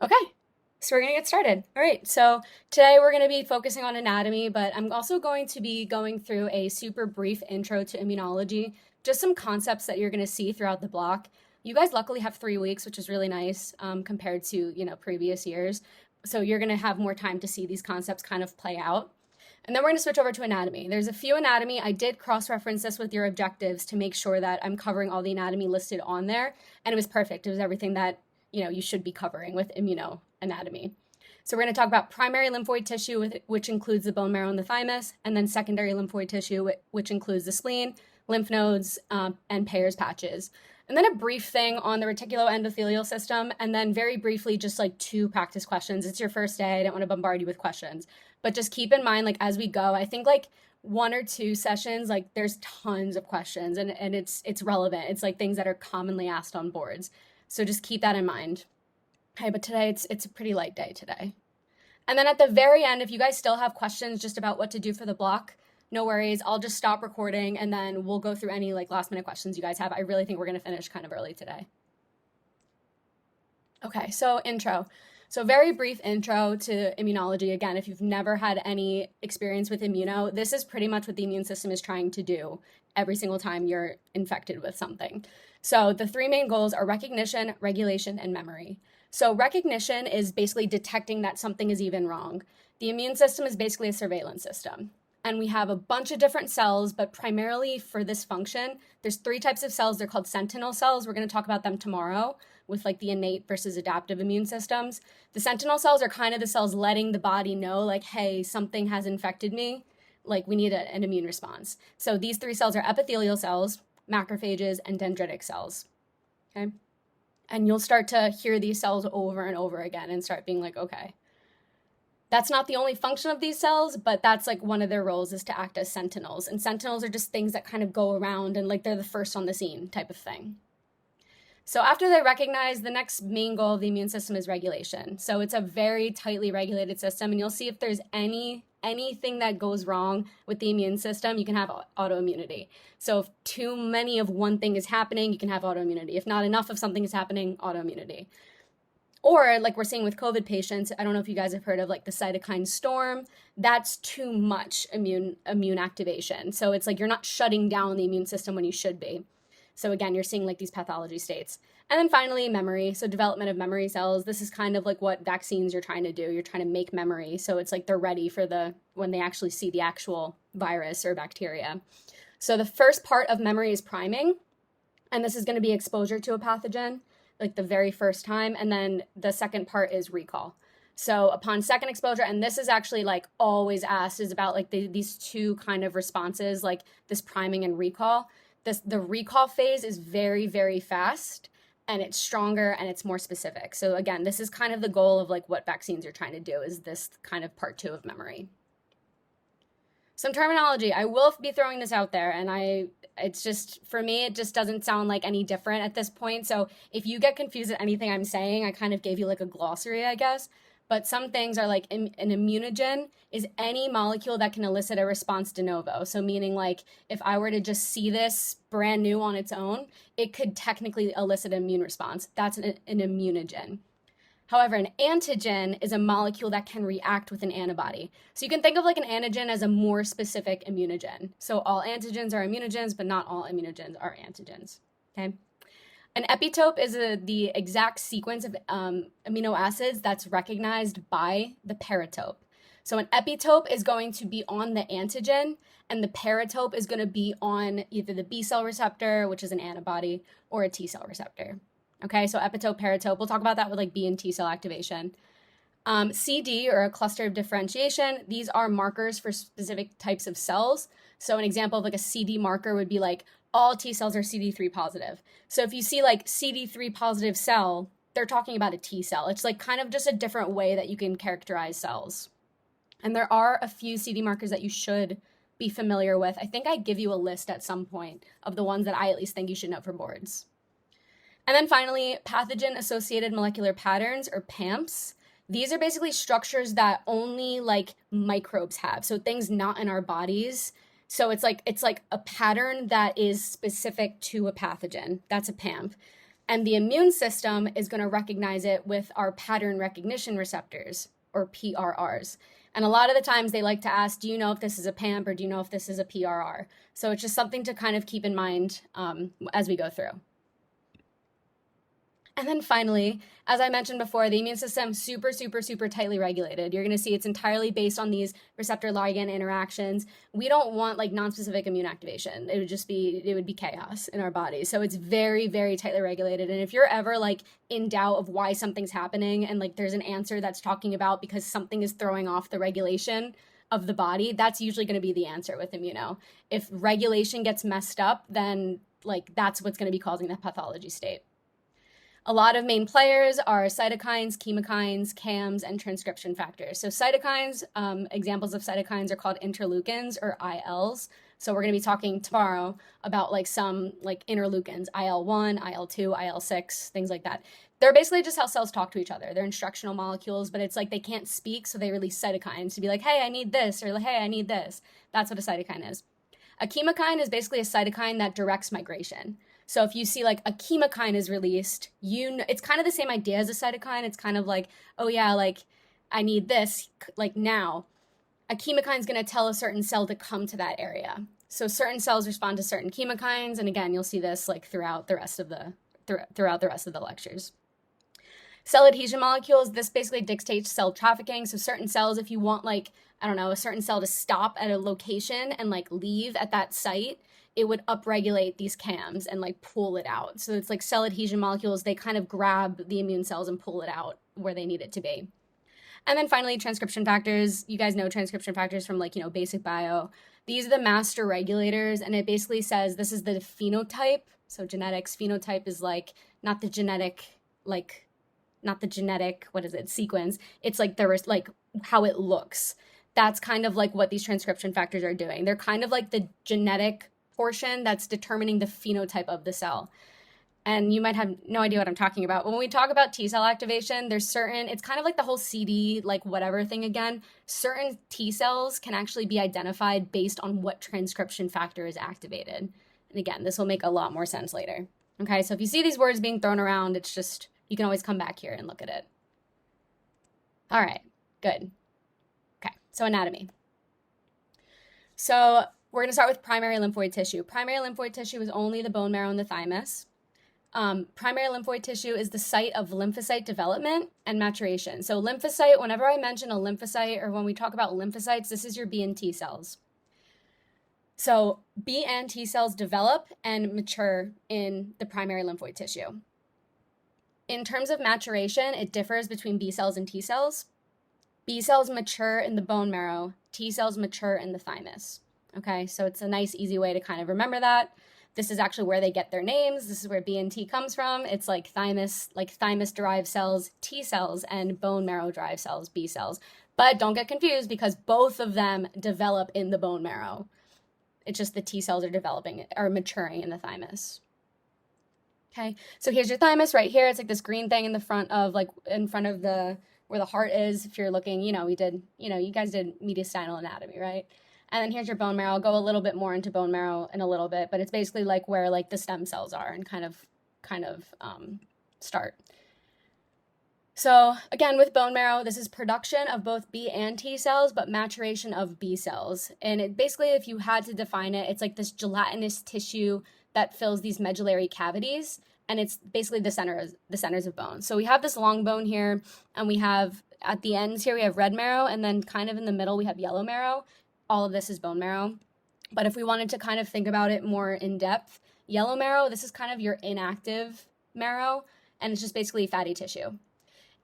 Okay, so we're going to get started. All right, so today we're going to be focusing on anatomy, but I'm also going to be going through a super brief intro to immunology, just some concepts that you're going to see throughout the block. You guys luckily have 3 weeks, which is really nice compared to previous years. So you're going to have more time to see these concepts kind of play out. And then we're going to switch over to anatomy. There's a few anatomy. I did cross-reference this with your objectives to make sure that I'm covering all the anatomy listed on there, and it was perfect. It was everything that you should be covering with immuno anatomy. So we're going to talk about primary lymphoid tissue, which includes the bone marrow and the thymus, and then secondary lymphoid tissue, which includes the spleen, lymph nodes, and Peyer's patches. And then a brief thing on the reticuloendothelial system, and then very briefly, just like 2 practice questions. It's your first day. I don't want to bombard you with questions, but just keep in mind, like as we go, I think like 1 or 2 sessions, like there's tons of questions, and it's relevant. It's like things that are commonly asked on boards. So just keep that in mind. Okay, but today it's a pretty light day today. And then at the very end, if you guys still have questions just about what to do for the block, no worries. I'll just stop recording and then we'll go through any like last minute questions you guys have. I really think we're going to finish kind of early today. Okay, so intro. So very brief intro to immunology. Again, if you've never had any experience with immuno, this is pretty much what the immune system is trying to do every single time you're infected with something. So the 3 main goals are recognition, regulation, and memory. So recognition is basically detecting that something is even wrong. The immune system is basically a surveillance system. And we have a bunch of different cells, but primarily for this function, there's 3 types of cells. They're called sentinel cells. We're going to talk about them tomorrow with like the innate versus adaptive immune systems. The sentinel cells are kind of the cells letting the body know like, hey, something has infected me. Like we need an immune response. So these 3 cells are epithelial cells, macrophages, and dendritic cells. Okay. And you'll start to hear these cells over and over again and start being like, okay, that's not the only function of these cells, but that's like one of their roles is to act as sentinels. And sentinels are just things that kind of go around and like they're the first on the scene type of thing. So after they recognize, the next main goal of the immune system is regulation. So it's a very tightly regulated system, and you'll see if there's anything that goes wrong with the immune system, you can have autoimmunity. So if too many of one thing is happening, you can have autoimmunity. If not enough of something is happening, autoimmunity. Or like we're seeing with COVID patients, I don't know if you guys have heard of like the cytokine storm. That's too much immune activation. So it's like you're not shutting down the immune system when you should be. So again, you're seeing like these pathology states. And then finally, memory. So development of memory cells. This is kind of like what vaccines you're trying to do. You're trying to make memory. So it's like they're ready for when they actually see the actual virus or bacteria. So the first part of memory is priming. And this is going to be exposure to a pathogen, like the very first time. And then the second part is recall. So upon second exposure, and this is actually like always asked, is about like these 2 kind of responses, like this priming and recall. The recall phase is very, very fast, and it's stronger and it's more specific. So again, this is kind of the goal of like what vaccines are trying to do, is this kind of part 2 of memory. Some terminology. I will be throwing this out there, and it's just, for me, it just doesn't sound like any different at this point. So if you get confused at anything I'm saying, I kind of gave you like a glossary, I guess. But some things are like an immunogen is any molecule that can elicit a response de novo. So meaning like if I were to just see this brand new on its own, it could technically elicit an immune response. That's an immunogen. However, an antigen is a molecule that can react with an antibody. So you can think of like an antigen as a more specific immunogen. So all antigens are immunogens, but not all immunogens are antigens. Okay. An epitope is the exact sequence of amino acids that's recognized by the paratope. So an epitope is going to be on the antigen, and the paratope is going to be on either the B cell receptor, which is an antibody, or a T cell receptor. Okay, so epitope, paratope, we'll talk about that with like B and T cell activation. CD, or a cluster of differentiation, these are markers for specific types of cells. So an example of like a CD marker would be like all T cells are CD3 positive. So if you see like CD3 positive cell, they're talking about a T cell. It's like kind of just a different way that you can characterize cells. And there are a few CD markers that you should be familiar with. I think I give you a list at some point of the ones that I at least think you should know for boards. And then finally, pathogen-associated molecular patterns, or PAMPs. These are basically structures that only like microbes have. So things not in our bodies. So it's like a pattern that is specific to a pathogen. That's a PAMP. And the immune system is going to recognize it with our pattern recognition receptors, or PRRs. And a lot of the times they like to ask, do you know if this is a PAMP or do you know if this is a PRR? So it's just something to kind of keep in mind as we go through. And then finally, as I mentioned before, the immune system super, super, super tightly regulated. You're going to see it's entirely based on these receptor ligand interactions. We don't want like nonspecific immune activation. It would be chaos in our body. So it's very, very tightly regulated. And if you're ever like in doubt of why something's happening and like there's an answer that's talking about because something is throwing off the regulation of the body, that's usually going to be the answer with immuno. If regulation gets messed up, then like that's what's going to be causing the pathology state. A lot of main players are cytokines, chemokines, CAMs, and transcription factors. So cytokines, examples of cytokines are called interleukins or ILs. So we're going to be talking tomorrow about like some like interleukins, IL-1, IL-2, IL-6, things like that. They're basically just how cells talk to each other. They're instructional molecules, but it's like they can't speak, so they release cytokines to be like, hey, I need this, or hey, I need this. That's what a cytokine is. A chemokine is basically a cytokine that directs migration. So if you see like a chemokine is released, it's kind of the same idea as a cytokine. It's kind of like, oh yeah, like I need this like now. A chemokine is going to tell a certain cell to come to that area. So certain cells respond to certain chemokines, and again, you'll see this like throughout the rest of the lectures. Cell adhesion molecules, this basically dictates cell trafficking. So certain cells, if you want like, I don't know, a certain cell to stop at a location and like leave at that site, it would upregulate these CAMs and like pull it out. So it's like cell adhesion molecules, they kind of grab the immune cells and pull it out where they need it to be. And then finally, transcription factors. You guys know transcription factors from like, basic bio. These are the master regulators, and it basically says this is the phenotype. So genetics, phenotype is like not the genetic, sequence. It's like like how it looks. That's kind of like what these transcription factors are doing. They're kind of like the genetic portion that's determining the phenotype of the cell. And you might have no idea what I'm talking about. When we talk about T cell activation, it's kind of like the whole CD, like whatever thing again. Certain T cells can actually be identified based on what transcription factor is activated. And again, this will make a lot more sense later. Okay, so if you see these words being thrown around, it's just, you can always come back here and look at it. All right, good. Okay, so anatomy. So we're going to start with primary lymphoid tissue. Primary lymphoid tissue is only the bone marrow and the thymus. Primary lymphoid tissue is the site of lymphocyte development and maturation. So lymphocyte, whenever I mention a lymphocyte or when we talk about lymphocytes, this is your B and T cells. So B and T cells develop and mature in the primary lymphoid tissue. In terms of maturation, it differs between B cells and T cells. B cells mature in the bone marrow, T cells mature in the thymus. Okay, so it's a nice, easy way to kind of remember that. This is actually where they get their names. This is where B and T comes from. It's like thymus-derived cells, T cells, and bone marrow-derived cells, B cells. But don't get confused because both of them develop in the bone marrow. It's just the T cells are maturing in the thymus. Okay, so here's your thymus right here. It's like this green thing in front of where the heart is. If you're looking, you guys did mediastinal anatomy, right? And then here's your bone marrow. I'll go a little bit more into bone marrow in a little bit, but it's basically like where like the stem cells are and kind of start. So again, with bone marrow, this is production of both B and T cells, but maturation of B cells. And it basically, if you had to define it, it's like this gelatinous tissue that fills these medullary cavities, and it's basically the centers of bone. So we have this long bone here, and we have at the ends here we have red marrow, and then kind of in the middle we have yellow marrow. All of this is bone marrow. But if we wanted to kind of think about it more in depth, yellow marrow, this is kind of your inactive marrow, and it's just basically fatty tissue.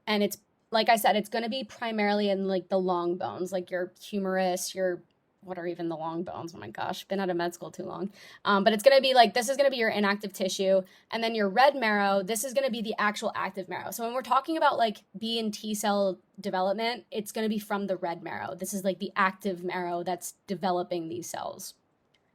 And it's, like I said, it's going to be primarily in like the long bones, like your humerus, what are even the long bones? Oh my gosh, been out of med school too long. But it's going to be like, this is going to be your inactive tissue. And then your red marrow, this is going to be the actual active marrow. So when we're talking about like B and T cell development, it's going to be from the red marrow. This is like the active marrow that's developing these cells.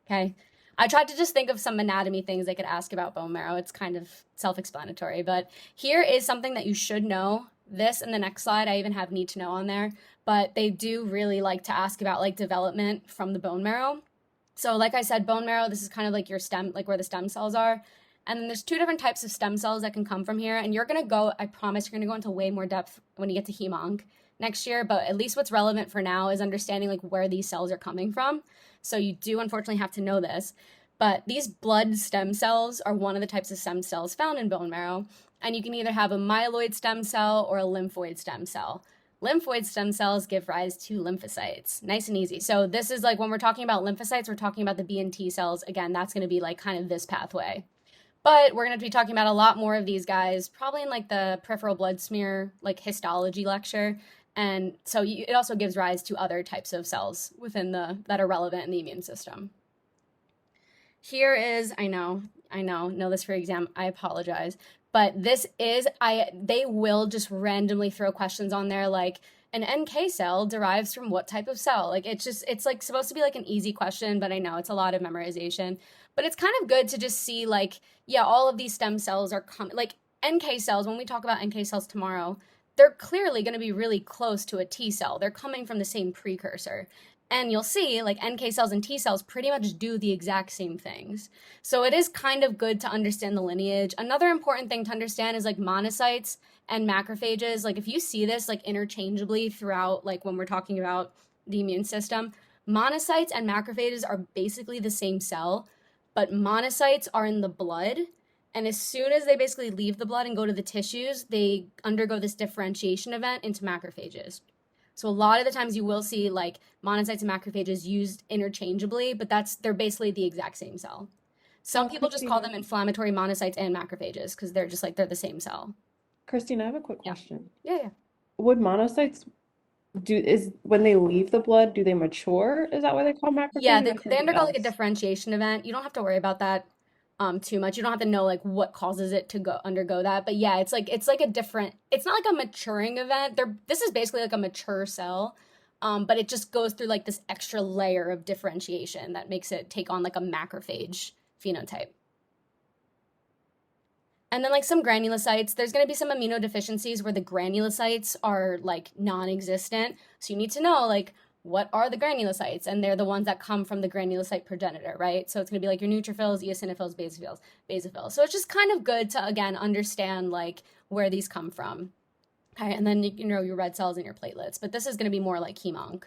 Okay. I tried to just think of some anatomy things they could ask about bone marrow. It's kind of self-explanatory, but here is something that you should know. This and the next slide, I even have need to know on there, but they do really like to ask about like development from the bone marrow. So like I said, bone marrow, this is kind of like your stem, like where the stem cells are. And then there's two different types of stem cells that can come from here. And I promise you're going to go into way more depth when you get to hemonc next year. But at least what's relevant for now is understanding like where these cells are coming from. So you do unfortunately have to know this. But these blood stem cells are one of the types of stem cells found in bone marrow. And you can either have a myeloid stem cell or a lymphoid stem cell. Lymphoid stem cells give rise to lymphocytes. Nice and easy. So this is like when we're talking about lymphocytes, we're talking about the B and T cells. Again, that's going to be like kind of this pathway. But we're going to be talking about a lot more of these guys, probably in like the peripheral blood smear, like histology lecture. And so it also gives rise to other types of cells that are relevant in the immune system. Here is, I know this for exam, I apologize. But they will just randomly throw questions on there like, an NK cell derives from what type of cell? Like it's like supposed to be like an easy question, but I know it's a lot of memorization. But it's kind of good to just see like, yeah, all of these stem cells are like NK cells. When we talk about NK cells tomorrow, they're clearly going to be really close to a T cell. They're coming from the same precursor. And you'll see like NK cells and T cells pretty much do the exact same things. So it is kind of good to understand the lineage. Another important thing to understand is like monocytes and macrophages. Like if you see this like interchangeably throughout, like when we're talking about the immune system, monocytes and macrophages are basically the same cell, but monocytes are in the blood. And as soon as they basically leave the blood and go to the tissues, they undergo this differentiation event into macrophages. So a lot of the times you will see like monocytes and macrophages used interchangeably, but they're basically the exact same cell. Some people just call them inflammatory monocytes and macrophages because they're the same cell. Christine, I have a quick question. Yeah. Would monocytes when they leave the blood, do they mature? Is that why they call Yeah, macrophages or they something undergo like a else? differentiation event. You don't have to worry about that too much. You don't have to know like what causes it to undergo that. But yeah, it's like a different, it's not like a maturing event. This is basically like a mature cell. But it just goes through like this extra layer of differentiation that makes it take on like a macrophage phenotype. And then like some granulocytes, there's going to be some immunodeficiencies where the granulocytes are like non-existent. So you need to know like what are the granulocytes? And they're the ones that come from the granulocyte progenitor, right? So it's going to be like your neutrophils, eosinophils, basophils. So it's just kind of good to, again, understand like where these come from. Okay, and then you know your red cells and your platelets. But this is going to be more like hemonc.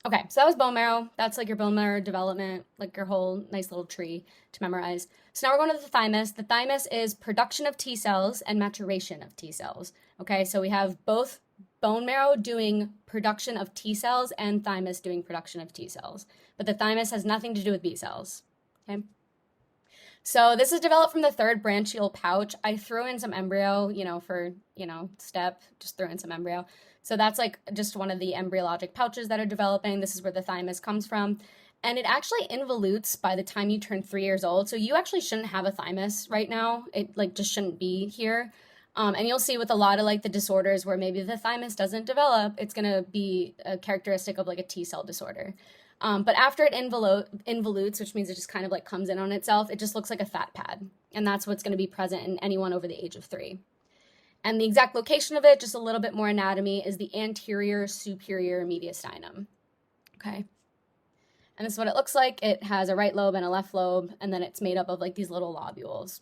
Okay, so that was bone marrow. That's like your bone marrow development, like your whole nice little tree to memorize. So now we're going to the thymus. The thymus is production of T cells and maturation of T cells. Okay, so we have both bone marrow doing production of T cells and thymus doing production of T cells. But the thymus has nothing to do with B cells. Okay. So this is developed from the third branchial pouch. I threw in some embryo, for, step, just threw in some embryo. So that's like just one of the embryologic pouches that are developing. This is where the thymus comes from. And it actually involutes by the time you turn 3 years old. So you actually shouldn't have a thymus right now. It like just shouldn't be here. And you'll see with a lot of like the disorders where maybe the thymus doesn't develop, it's going to be a characteristic of like a T cell disorder. But after it involutes, which means it just kind of like comes in on itself, it just looks like a fat pad. And that's what's going to be present in anyone over the age of 3. And the exact location of it, just a little bit more anatomy, is the anterior superior mediastinum. Okay. And this is what it looks like. It has a right lobe and a left lobe, and then it's made up of like these little lobules.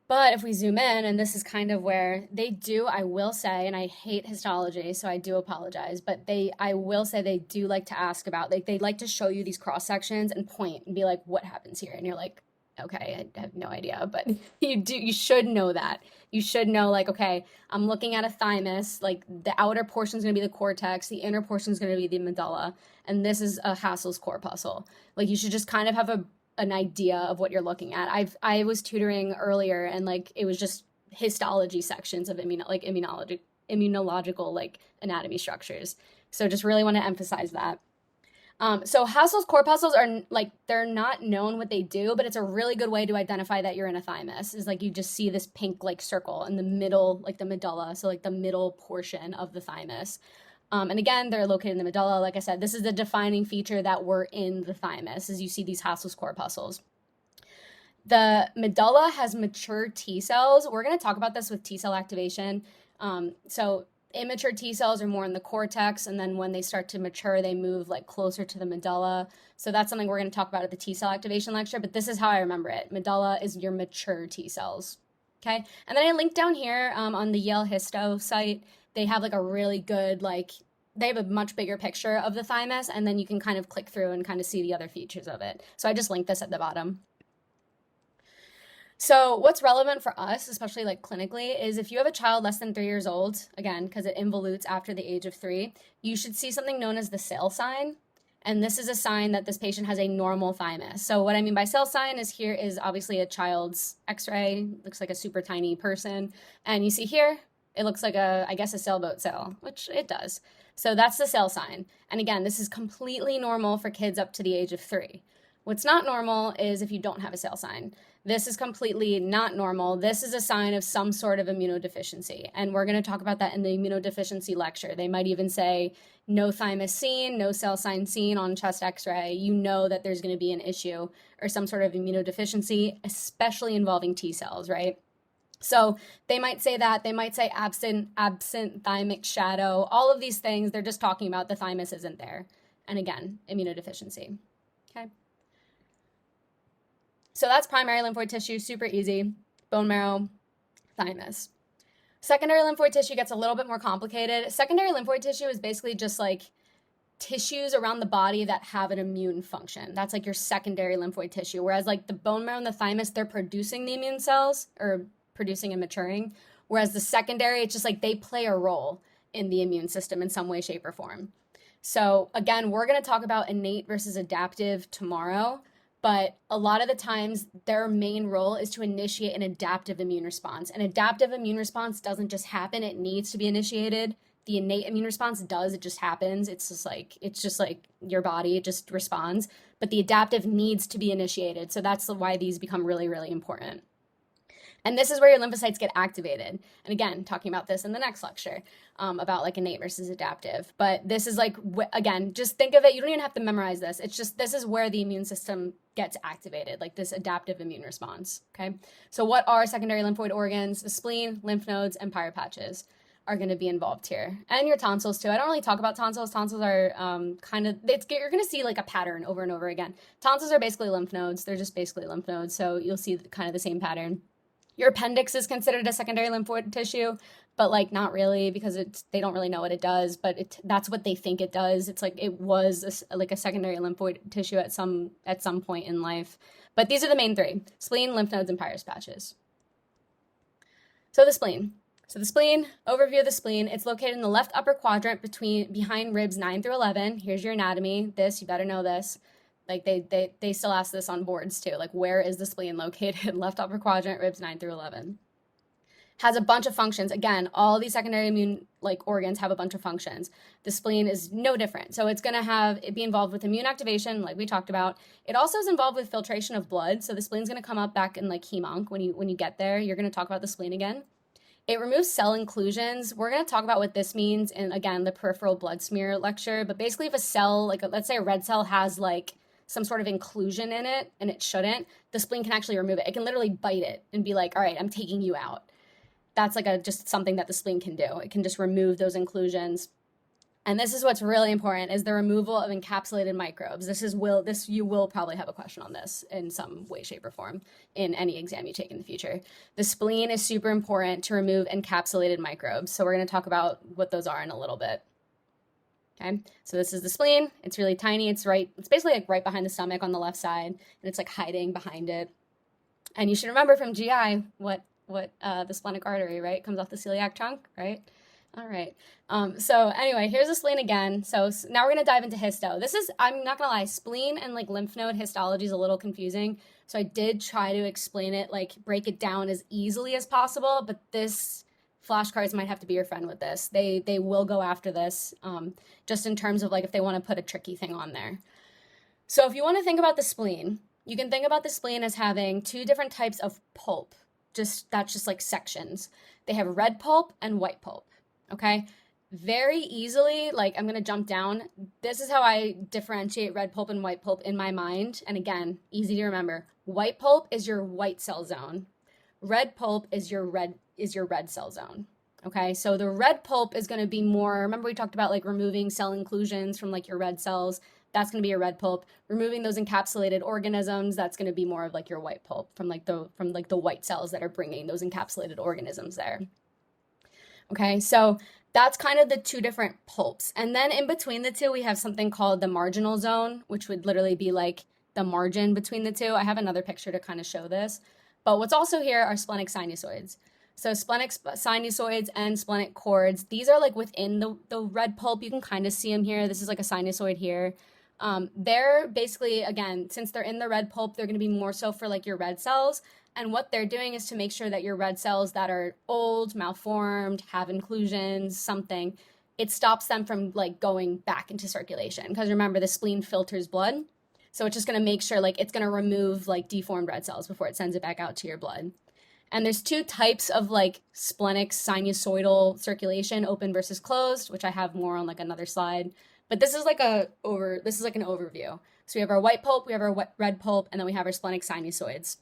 But if we zoom in, and this is kind of where they do, I will say, and I hate histology, so I do apologize, but I will say they do like to ask about, like they like to show you these cross sections and point and be like, what happens here? And you're like, okay, I have no idea, but you should know that. You should know like, okay, I'm looking at a thymus, like the outer portion is going to be the cortex, the inner portion is going to be the medulla, and this is a Hassel's corpuscle. Like you should just kind of have an idea of what you're looking at. I was tutoring earlier and like it was just histology sections of immunological like anatomy structures. So just really want to emphasize that. So Hassel's corpuscles are like, they're not known what they do, but it's a really good way to identify that you're in a thymus is like you just see this pink like circle in the middle, like the medulla. So like the middle portion of the thymus. And again, they're located in the medulla. Like I said, this is the defining feature that we're in the thymus, as you see these Hassel's corpuscles. The medulla has mature T cells. We're going to talk about this with T cell activation. So Immature T cells are more in the cortex, and then when they start to mature, they move like closer to the medulla. So that's something we're going to talk about at the T cell activation lecture, but this is how I remember it. Medulla is your mature T cells. Okay, and then I linked down here on the Yale Histo site. They have like a really good, like, they have a much bigger picture of the thymus, and then you can kind of click through and kind of see the other features of it. So I just linked this at the bottom. So what's relevant for us, especially like clinically, is if you have a child less than 3 years old, again, because it involutes after the age of 3, you should see something known as the Sale sign. And this is a sign that this patient has a normal thymus. So what I mean by Sale sign is here is obviously a child's x-ray, looks like a super tiny person. And you see here, it looks like I guess a sailboat sail, which it does. So that's the Sale sign. And again, this is completely normal for kids up to the age of 3. What's not normal is if you don't have a Sale sign. This is completely not normal. This is a sign of some sort of immunodeficiency. And we're going to talk about that in the immunodeficiency lecture. They might even say no thymus seen, no Sale sign seen on chest x-ray. You know that there's going to be an issue or some sort of immunodeficiency, especially involving T cells, right? So they might say that. They might say absent thymic shadow. All of these things, they're just talking about the thymus isn't there. And again, immunodeficiency. Okay. So that's primary lymphoid tissue, super easy. Bone marrow, thymus. Secondary lymphoid tissue gets a little bit more complicated. Secondary lymphoid tissue is basically just like tissues around the body that have an immune function. That's like your secondary lymphoid tissue. Whereas like the bone marrow and the thymus, they're producing the immune cells or producing and maturing. Whereas the secondary, it's just like they play a role in the immune system in some way, shape, or form. So again, we're going to talk about innate versus adaptive tomorrow. But a lot of the times their main role is to initiate an adaptive immune response. An adaptive immune response doesn't just happen, it needs to be initiated. The innate immune response does, it just happens. It's just like your body, it just responds. But the adaptive needs to be initiated. So that's why these become really, really important. And this is where your lymphocytes get activated. And again, talking about this in the next lecture about like innate versus adaptive. But this is like, again, just think of it. You don't even have to memorize this. It's just, this is where the immune system gets activated, like this adaptive immune response, okay? So what are secondary lymphoid organs? The spleen, lymph nodes, and pyropatches are going to be involved here. And your tonsils too. I don't really talk about tonsils. Tonsils are kind of, you're going to see like a pattern over and over again. Tonsils are basically lymph nodes. They're just basically lymph nodes. So you'll see kind of the same pattern. Your appendix is considered a secondary lymphoid tissue, but like not really because they don't really know what it does, but that's what they think it does. It's like it was like a secondary lymphoid tissue at some point in life. But these are the main 3: spleen, lymph nodes, and pyropatches. So the spleen. Overview of the spleen. It's located in the left upper quadrant behind ribs 9 through 11. Here's your anatomy. You better know this. Like they still ask this on boards too. Like, where is the spleen located? Left upper quadrant, ribs 9 through 11. Has a bunch of functions. Again, all these secondary immune organs have a bunch of functions. The spleen is no different. So it's going to be involved with immune activation, like we talked about. It also is involved with filtration of blood. So the spleen's going to come up back in like hem-onc when you get there. You're going to talk about the spleen again. It removes cell inclusions. We're going to talk about what this means in, again, the peripheral blood smear lecture. But basically, if a cell, like let's say a red cell has like some sort of inclusion in it, and it shouldn't, the spleen can actually remove it. It can literally bite it and be like, all right, I'm taking you out. That's like just something that the spleen can do. It can just remove those inclusions. And this is what's really important, is the removal of encapsulated microbes. You will probably have a question on this in some way, shape, or form in any exam you take in the future. The spleen is super important to remove encapsulated microbes. So we're going to talk about what those are in a little bit. Okay, so this is the spleen. It's really tiny. It's basically like right behind the stomach on the left side, and it's like hiding behind it. And you should remember from GI what the splenic artery, right, comes off the celiac trunk, right? All right. So anyway, here's the spleen again. So now we're gonna dive into histo. I'm not gonna lie, spleen and like lymph node histology is a little confusing. So I did try to explain it, like break it down as easily as possible, but flashcards might have to be your friend with this. They will go after this, just in terms of like if they want to put a tricky thing on there. So if you want to think about the spleen, you can think about the spleen as having 2 different types of pulp. That's just like sections. They have red pulp and white pulp. Okay, very easily, like I'm gonna jump down. This is how I differentiate red pulp and white pulp in my mind. And again, easy to remember. White pulp is your white cell zone. Red pulp is your red cell zone. Okay, so the red pulp is going to be more, remember we talked about like removing cell inclusions from like your red cells. That's going to be your red pulp. Removing those encapsulated organisms, that's going to be more of like your white pulp from like the white cells that are bringing those encapsulated organisms there. Okay, so that's kind of the two different pulps. And then in between the two, we have something called the marginal zone, which would literally be like the margin between the two. I have another picture to kind of show this. But what's also here are splenic sinusoids. So splenic sinusoids and splenic cords, these are like within the red pulp. You can kind of see them here. This is like a sinusoid here. They're basically, again, since they're in the red pulp, they're going to be more so for like your red cells. And what they're doing is to make sure that your red cells that are old, malformed, have inclusions, something, it stops them from like going back into circulation. Because remember, the spleen filters blood. So it's just going to make sure like it's going to remove like deformed red cells before it sends it back out to your blood. And there's two types of like splenic sinusoidal circulation, open versus closed, which I have more on like another slide. But this is like an overview. So we have our white pulp, we have our red pulp, and then we have our splenic sinusoids.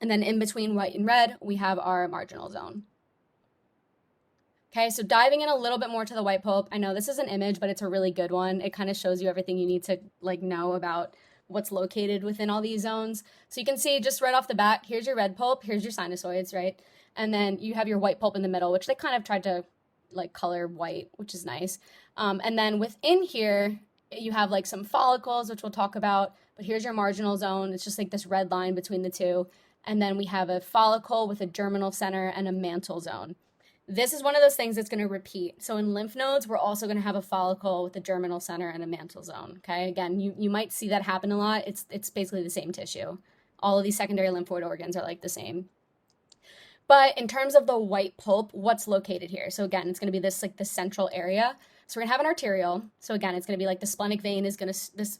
And then in between white and red, we have our marginal zone. Okay, so diving in a little bit more to the white pulp. I know this is an image, but it's a really good one. It kind of shows you everything you need to like know about what's located within all these zones. So you can see just right off the bat, here's your red pulp, here's your sinusoids, right? And then you have your white pulp in the middle, which they kind of tried to like color white, which is nice. And then within here, you have like some follicles, which we'll talk about, but here's your marginal zone. It's just like this red line between the two. And then we have a follicle with a germinal center and a mantle zone. This is one of those things that's going to repeat. So in lymph nodes, we're also going to have a follicle with a germinal center and a mantle zone. Okay, again, you might see that happen a lot. It's basically the same tissue. All of these secondary lymphoid organs are like the same. But in terms of the white pulp, what's located here? So again, it's going to be this like the central area. So we're going to have an arteriole. So again, it's going to be like the splenic vein is going to, the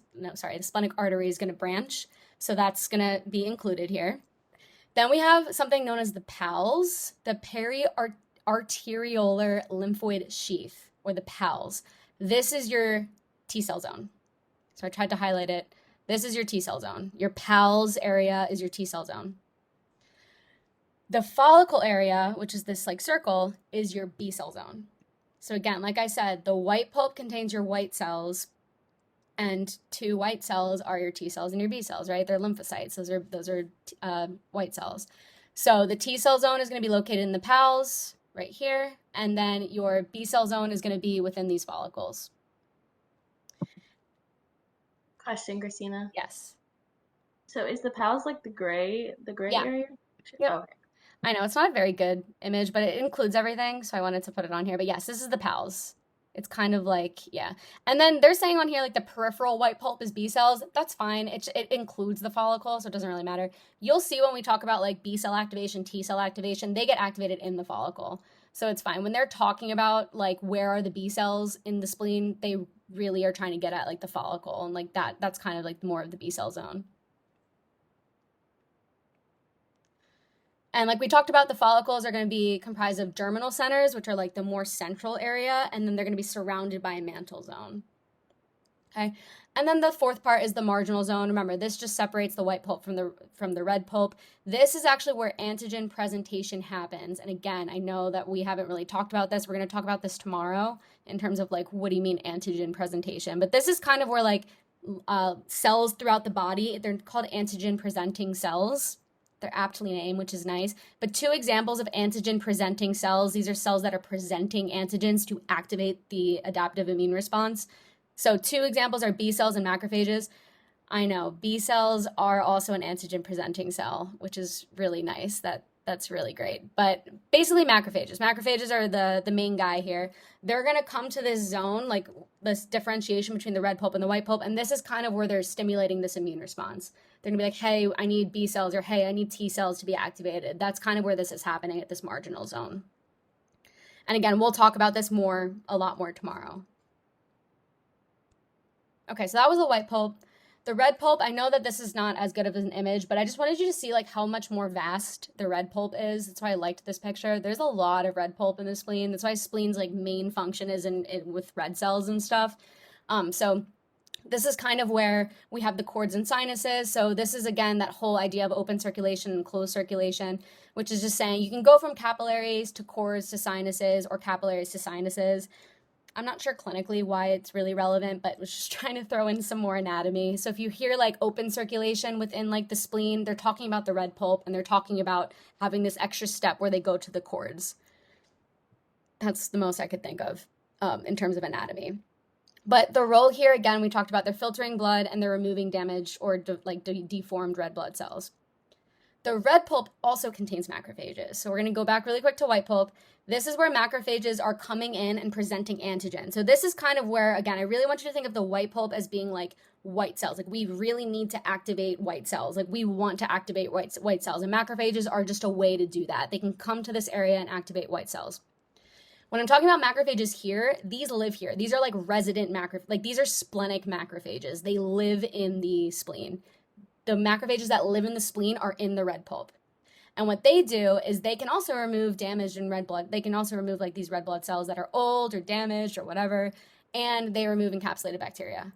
splenic artery is going to branch. So that's going to be included here. Then we have something known as the PALS, the periarteriolar lymphoid sheath, or the PALS. This is your T cell zone. So I tried to highlight it. This is your T cell zone. Your PALS area is your T cell zone. The follicle area, which is this like circle, is your B cell zone. So again, like I said, the white pulp contains your white cells, and two white cells are your T cells and your B cells, right? They're lymphocytes. Those are white cells. So the T cell zone is going to be located in the PALS right here, and then your B cell zone is going to be within these follicles. Question, Christina. Yes. So is the PALS like the gray Yeah. area? Yep. Oh, okay. I know it's not a very good image, but it includes everything, so I wanted to put it on here. But yes, this is the PALS. It's kind of like, yeah. And then they're saying on here, like the peripheral white pulp is B cells. That's fine. It includes the follicle, so it doesn't really matter. You'll see when we talk about like B cell activation, T cell activation, they get activated in the follicle. So it's fine. When they're talking about like where are the B cells in the spleen, they really are trying to get at like the follicle, and like that's kind of like more of the B cell zone. And like we talked about, the follicles are going to be comprised of germinal centers, which are like the more central area, and then they're going to be surrounded by a mantle zone. Okay, and then the fourth part is the marginal zone. Remember, this just separates the white pulp from the red pulp. This is actually where antigen presentation happens. And again, I know that we haven't really talked about this. We're going to talk about this tomorrow in terms of like, what do you mean antigen presentation? But this is kind of where like cells throughout the body, they're called antigen presenting cells. They're aptly named, which is nice. But two examples of antigen presenting cells, these are cells that are presenting antigens to activate the adaptive immune response. So two examples are B cells and macrophages. I know B cells are also an antigen presenting cell, which is really nice. That's really great. But basically macrophages. Macrophages are the main guy here. They're going to come to this zone, like this differentiation between the red pulp and the white pulp. And this is kind of where they're stimulating this immune response. They're going to be like, hey, I need B cells, or hey, I need T cells to be activated. That's kind of where this is happening at this marginal zone. And again, we'll talk about this a lot more tomorrow. Okay, so that was the white pulp. The red pulp, I know that this is not as good of an image, but I just wanted you to see like how much more vast the red pulp is. That's why I liked this picture. There's a lot of red pulp in the spleen. That's why spleen's like main function is with red cells and stuff. So This is kind of where we have the cords and sinuses. So this is, again, that whole idea of open circulation and closed circulation, which is just saying you can go from capillaries to cords to sinuses or capillaries to sinuses. I'm not sure clinically why it's really relevant, but was just trying to throw in some more anatomy. So if you hear like open circulation within like the spleen, they're talking about the red pulp, and they're talking about having this extra step where they go to the cords. That's the most I could think of in terms of anatomy. But the role here, again, we talked about they're filtering blood and they're removing damaged or deformed red blood cells. The red pulp also contains macrophages. So we're going to go back really quick to white pulp. This is where macrophages are coming in and presenting antigen. So this is kind of where, again, I really want you to think of the white pulp as being like white cells. Like we really need to activate white cells. Like we want to activate white cells. And macrophages are just a way to do that. They can come to this area and activate white cells. When I'm talking about macrophages here, these live here. These are like resident macrophages. Like these are splenic macrophages. They live in the spleen. The macrophages that live in the spleen are in the red pulp. And what they do is they can also remove damaged in red blood. They can also remove like these red blood cells that are old or damaged or whatever, and they remove encapsulated bacteria.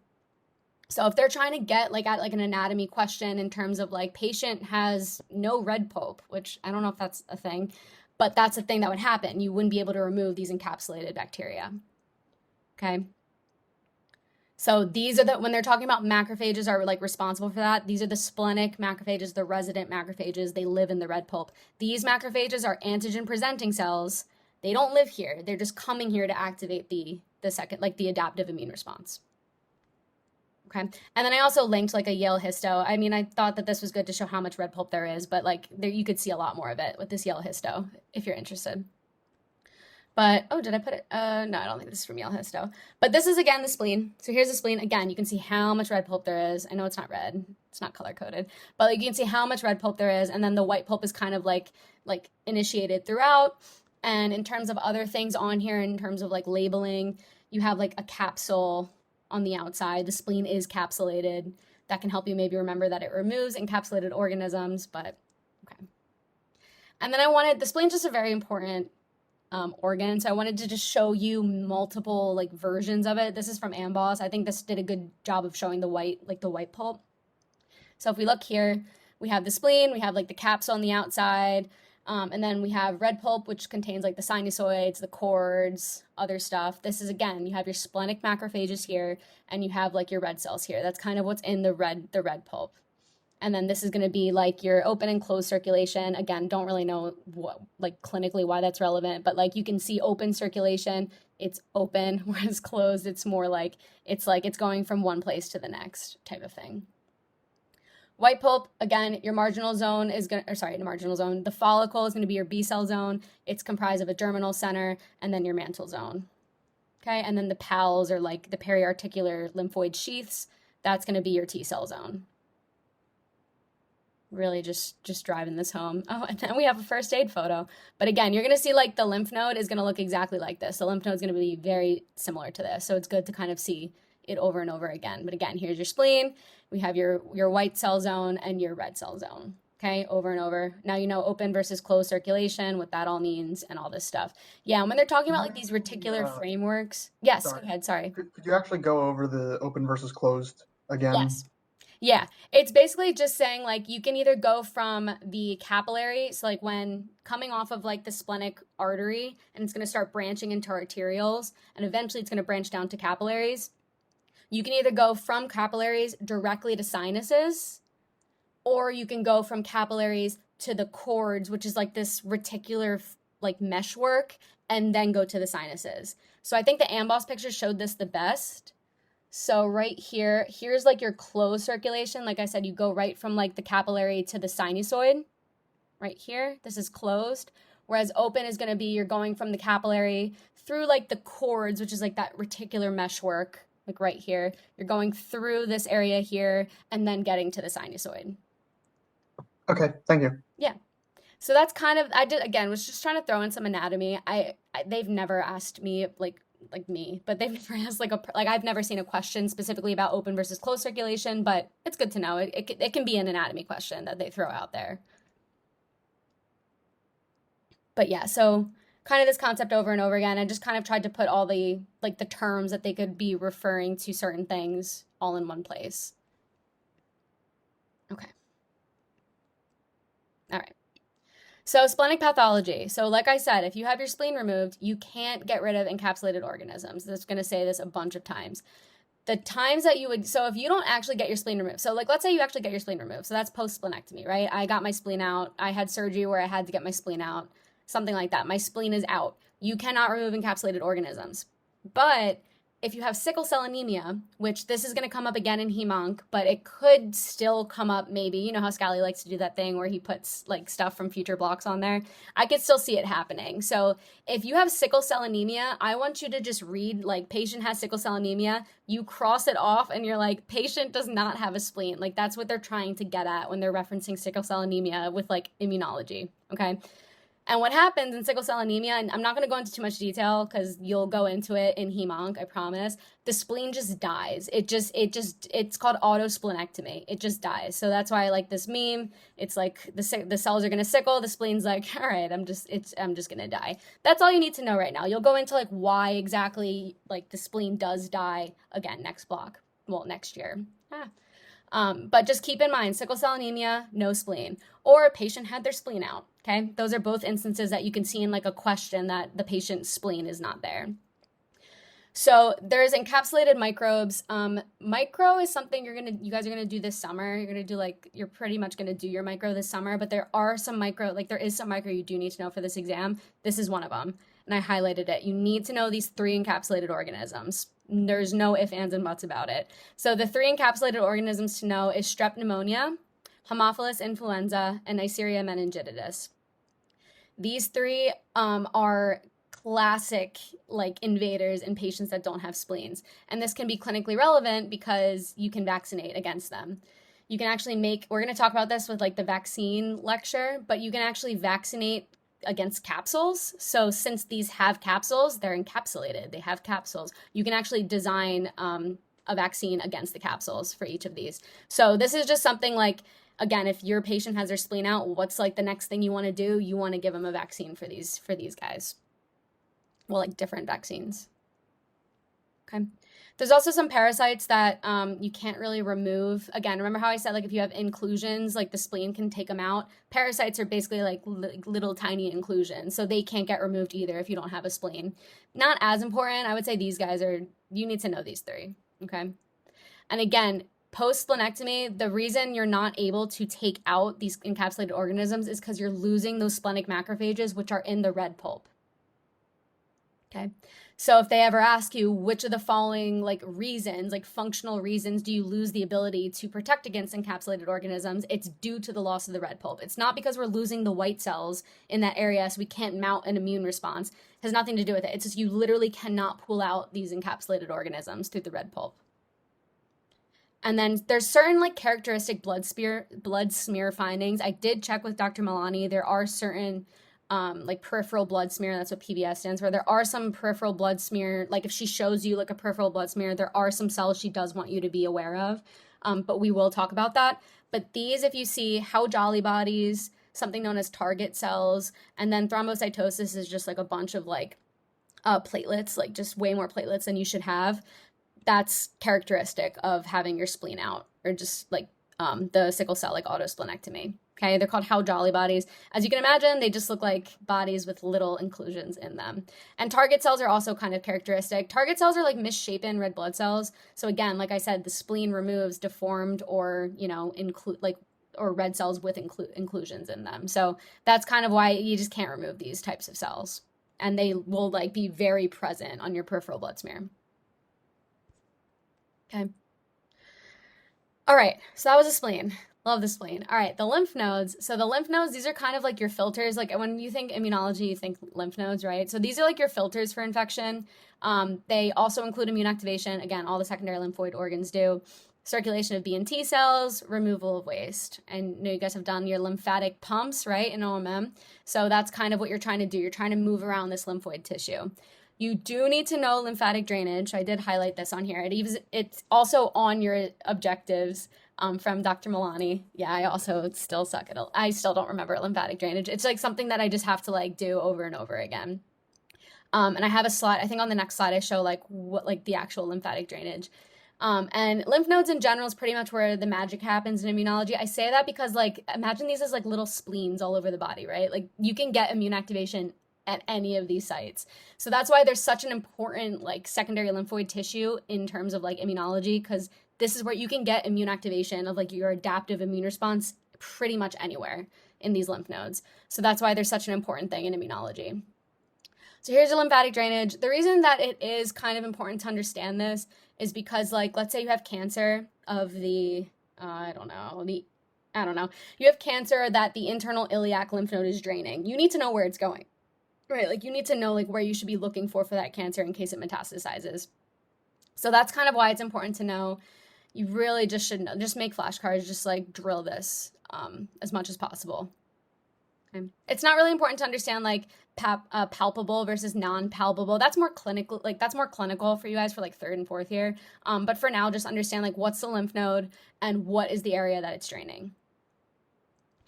So if they're trying to get like at like an anatomy question in terms of like patient has no red pulp, which I don't know if that's a thing, but that's a thing that would happen. You wouldn't be able to remove these encapsulated bacteria. Okay. So these are when they're talking about macrophages are like responsible for that. These are the splenic macrophages, the resident macrophages. They live in the red pulp. These macrophages are antigen presenting cells. They don't live here. They're just coming here to activate the second, like the adaptive immune response. Okay. And then I also linked like a Yale histo. I mean, I thought that this was good to show how much red pulp there is, but like there, you could see a lot more of it with this Yale histo if you're interested. But, oh, did I put it? No, I don't think this is from Yale histo. But this is, again, the spleen. So here's the spleen. Again, you can see how much red pulp there is. I know it's not red. It's not color-coded. But like, you can see how much red pulp there is. And then the white pulp is kind of like initiated throughout. And in terms of other things on here, in terms of like labeling, you have like a capsule on the outside. The spleen is capsulated. That can help you maybe remember that it removes encapsulated organisms. But, okay. And then the spleen just a very important organ. So I wanted to just show you multiple like versions of it. This is from Amboss. I think this did a good job of showing the white pulp. So if we look here, we have the spleen, we have like the capsule on the outside, and then we have red pulp, which contains like the sinusoids, the cords, other stuff. This is, again, you have your splenic macrophages here, and you have like your red cells here. That's kind of what's in the red pulp. And then this is going to be like your open and closed circulation. Again, don't really know what, like clinically why that's relevant, but like you can see open circulation, it's open, whereas closed, it's more like it's going from one place to the next type of thing. White pulp, again, your marginal zone is going to, the follicle is going to be your B cell zone. It's comprised of a germinal center and then your mantle zone. Okay. And then the PALs are like the periarticular lymphoid sheaths. That's going to be your T cell zone. Really just driving this home. Oh, and then we have a first aid photo. But again, you're going to see like the lymph node is going to look exactly like this. The lymph node is going to be very similar to this. So it's good to kind of see it over and over again. But again, here's your spleen. We have your white cell zone and your red cell zone. Okay, over and over. Now you know open versus closed circulation, what that all means and all this stuff. Yeah, when they're talking about like these reticular frameworks. Yes, sorry. Go ahead, sorry. Could you actually go over the open versus closed again? Yes. Yeah, it's basically just saying like you can either go from the capillary, so like when coming off of like the splenic artery, and it's going to start branching into arterioles, and eventually it's going to branch down to capillaries. You can either go from capillaries directly to sinuses, or you can go from capillaries to the cords, which is like this reticular like meshwork, and then go to the sinuses. So I think the Amboss picture showed this the best. So right here, here's like your closed circulation. Like I said, you go right from like the capillary to the sinusoid. Right here, this is closed. Whereas open is going to be you're going from the capillary through like the cords, which is like that reticular meshwork, like right here. You're going through this area here and then getting to the sinusoid. Okay, thank you. Yeah. So that's kind of, was just trying to throw in some anatomy. They've never asked me like me, but they've never asked I've never seen a question specifically about open versus closed circulation, but it's good to know. It can be an anatomy question that they throw out there. But yeah, so kind of this concept over and over again. I just kind of tried to put all the like the terms that they could be referring to certain things all in one place. Okay. All right. So splenic pathology. So like I said, if you have your spleen removed, you can't get rid of encapsulated organisms. That's going to say this a bunch of times. The times that you would, so if you don't actually get your spleen removed, so like let's say you actually get your spleen removed, so that's post-splenectomy, right? I got my spleen out. I had surgery where I had to get my spleen out, something like that. My spleen is out. You cannot remove encapsulated organisms. But if you have sickle cell anemia, which this is going to come up again in hemonc, but it could still come up maybe, you know how Scally likes to do that thing where he puts like stuff from future blocks on there. I could still see it happening. So if you have sickle cell anemia, I want you to just read like patient has sickle cell anemia, you cross it off and you're like patient does not have a spleen. Like that's what they're trying to get at when they're referencing sickle cell anemia with like immunology, okay? And what happens in sickle cell anemia, and I'm not going to go into too much detail because you'll go into it in hemonc, I promise. The spleen just dies. It's called autosplenectomy. It just dies. So that's why I like this meme. It's like the cells are going to sickle. The spleen's like, all right, I'm just going to die. That's all you need to know right now. You'll go into like why exactly like the spleen does die again next block. Well, next year. But just keep in mind, sickle cell anemia, no spleen. Or a patient had their spleen out, okay? Those are both instances that you can see in like a question that the patient's spleen is not there. So there's encapsulated microbes. Micro is something you guys are gonna do this summer. You're pretty much gonna do your micro this summer, but there are some micro, like there is some micro you do need to know for this exam. This is one of them, and I highlighted it. You need to know these 3 encapsulated organisms. There's no ifs, ands, and buts about it. So the 3 encapsulated organisms to know is strep pneumonia, Haemophilus influenza, and Neisseria meningitidis. These 3 are classic like invaders in patients that don't have spleens. And this can be clinically relevant because you can vaccinate against them. You can actually we're going to talk about this with like the vaccine lecture, but you can actually vaccinate against capsules. So since these have capsules, they're encapsulated. They have capsules. You can actually design a vaccine against the capsules for each of these. So this is just something like, again, if your patient has their spleen out, what's like the next thing you want to do? You want to give them a vaccine for these guys. Well, like different vaccines. Okay. There's also some parasites that you can't really remove. Again, remember how I said like if you have inclusions, like the spleen can take them out. Parasites are basically like little tiny inclusions, so they can't get removed either if you don't have a spleen. Not as important. I would say these guys you need to know these 3, okay? And again, post-splenectomy, the reason you're not able to take out these encapsulated organisms is because you're losing those splenic macrophages, which are in the red pulp. Okay, so if they ever ask you which of the following like reasons, like functional reasons, do you lose the ability to protect against encapsulated organisms, it's due to the loss of the red pulp. It's not because we're losing the white cells in that area so we can't mount an immune response. It has nothing to do with it. It's just you literally cannot pull out these encapsulated organisms through the red pulp. And then there's certain like characteristic blood smear findings. I did check with Dr. Milani. There are certain like peripheral blood smear, that's what PBS stands for. There are some peripheral blood smear, like if she shows you like a peripheral blood smear, there are some cells she does want you to be aware of, but we will talk about that. But these, if you see how jolly bodies, something known as target cells, and then thrombocytosis is just like a bunch of like platelets, like just way more platelets than you should have. That's characteristic of having your spleen out, or just like the sickle cell, like autosplenectomy. Okay, they're called how jolly bodies. As you can imagine, they just look like bodies with little inclusions in them. And target cells are also kind of characteristic. Target cells are like misshapen red blood cells. So again, like I said, the spleen removes deformed or, or red cells with inclusions in them. So that's kind of why you just can't remove these types of cells. And they will like be very present on your peripheral blood smear. Okay. All right, so that was a spleen. Love the spleen. All right, the lymph nodes. So the lymph nodes, these are kind of like your filters. Like when you think immunology, you think lymph nodes, right? So these are like your filters for infection. They also include immune activation. Again, all the secondary lymphoid organs do. Circulation of B and T cells, removal of waste. And you know, you guys have done your lymphatic pumps, right, in OMM. So that's kind of what you're trying to do. You're trying to move around this lymphoid tissue. You do need to know lymphatic drainage. I did highlight this on here. It's also on your objectives from Dr. Milani. Yeah, I also still suck at it. I still don't remember lymphatic drainage. It's like something that I just have to like do over and over again. And I have a slide. I think on the next slide I show like what like the actual lymphatic drainage. And lymph nodes in general is pretty much where the magic happens in immunology. I say that because, like, imagine these as like little spleens all over the body, right? Like, you can get immune activation at any of these sites. So that's why there's such an important, like, secondary lymphoid tissue in terms of like immunology, because this is where you can get immune activation of like your adaptive immune response pretty much anywhere in these lymph nodes. So that's why there's such an important thing in immunology. So here's your lymphatic drainage. The reason that it is kind of important to understand this is because, like, let's say you have cancer of the, I don't know, you have cancer that the internal iliac lymph node is draining. You need to know where it's going, right? Like, you need to know, like, where you should be looking for that cancer in case it metastasizes. So that's kind of why it's important to know. You really just should know, just make flashcards, just like drill this as much as possible. Okay. It's not really important to understand like palpable versus non-palpable. That's more clinical, like that's more clinical for you guys for like third and fourth year. But for now, just understand like what's the lymph node and what is the area that it's draining.